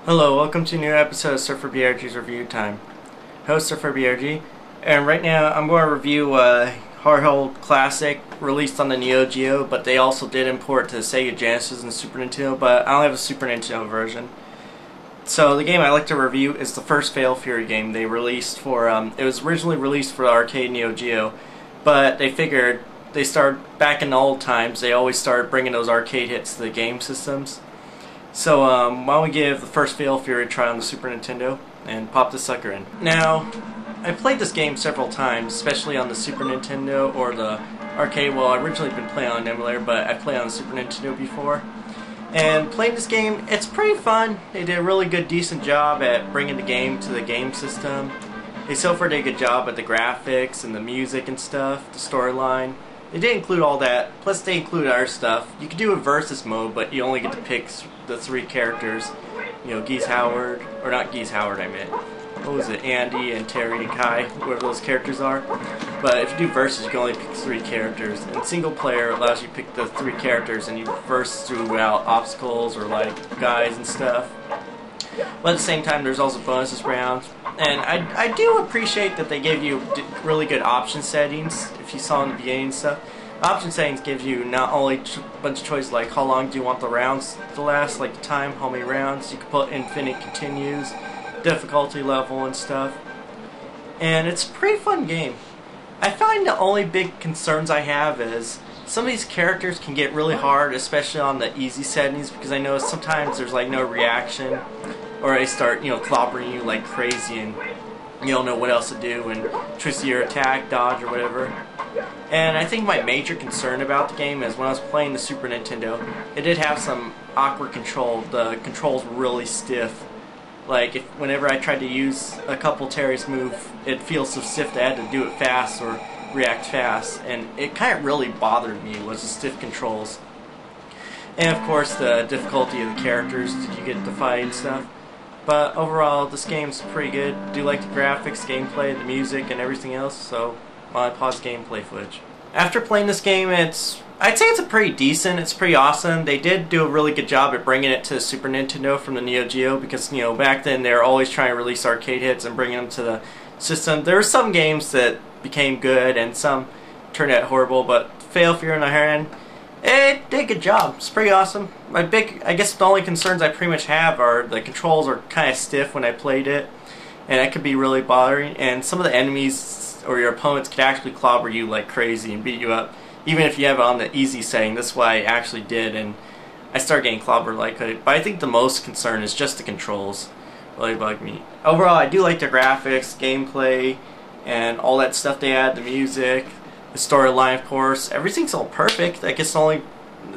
Hello, welcome to a new episode of surferbrg's Review Time. Host surferbrg, and right now I'm going to review a hard-hold classic released on the Neo Geo, but they also did import to the Sega Genesis and Super Nintendo, but I don't have a Super Nintendo version. So the game I like to review is the first Fatal Fury game they released for, it was originally released for the arcade Neo Geo, but they figured, they started, back in the old times, they always started bringing those arcade hits to the game systems. So why don't we give the first Fatal Fury a try on the Super Nintendo and pop the sucker in. Now, I played this game several times, especially on the Super Nintendo or the arcade. Well, I originally been playing on an emulator, but I played on the Super Nintendo before. And playing this game, it's pretty fun. They did a really good, decent job at bringing the game to the game system. They so far did a good job at the graphics and the music and stuff, the storyline. They did include all that, plus they include other stuff. You could do a versus mode, but you only get to pick the three characters. You know, Geese Howard, or not Geese Howard, I meant. What was it? Andy and Terry and Kai, whoever those characters are. But if you do versus, you can only pick three characters. And single player allows you to pick the three characters, and you verse throughout obstacles or like guys and stuff. But at the same time, there's also bonuses rounds. And I do appreciate that they give you really good option settings, if you saw in the beginning and stuff. Option settings gives you not only a bunch of choices like how long do you want the rounds to last, like the time, how many rounds, you can put infinite continues, difficulty level and stuff. And it's a pretty fun game. I find the only big concerns I have is some of these characters can get really hard, especially on the easy settings, because I know sometimes there's like no reaction, or they start, you know, clobbering you like crazy and you don't know what else to do and twist your attack, dodge, or whatever. And I think my major concern about the game is when I was playing the Super Nintendo, it did have some awkward control. The controls were really stiff. Like, whenever I tried to use a couple Terry's move, it feels so stiff that I had to do it fast or react fast. And it kind of really bothered me, was the stiff controls. And of course, the difficulty of the characters that you get to fight and stuff. But overall, this game's pretty good. I do like the graphics, gameplay, the music, and everything else, so I'll pause gameplay footage. After playing this game, I'd say it's pretty decent, it's pretty awesome. They did do a really good job at bringing it to the Super Nintendo from the Neo Geo, because, you know, back then they were always trying to release arcade hits and bringing them to the system. There were some games that became good and some turned out horrible, but Fatal Fury on the other hand, it did a good job. It's pretty awesome. I guess the only concerns I pretty much have are the controls are kind of stiff when I played it, and that could be really bothering. And some of the enemies or your opponents could actually clobber you like crazy and beat you up, even if you have it on the easy setting. That's why I actually did, and I started getting clobbered like that. But I think the most concern is just the controls. Really bug me. Overall, I do like the graphics, gameplay, and all that stuff they add, the music. The storyline, of course, everything's all perfect. I guess only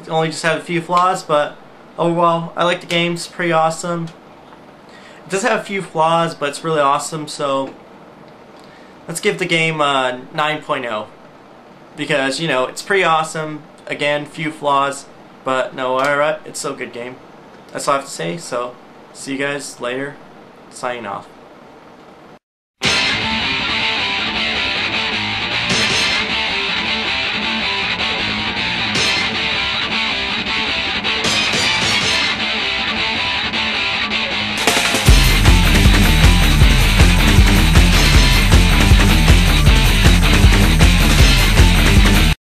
just have a few flaws, but overall, I like the game. It's pretty awesome. It does have a few flaws, but it's really awesome. So let's give the game a 9.0 because, you know, it's pretty awesome. Again, few flaws, but no, alright, it's still a good game. That's all I have to say. So see you guys later. Signing off.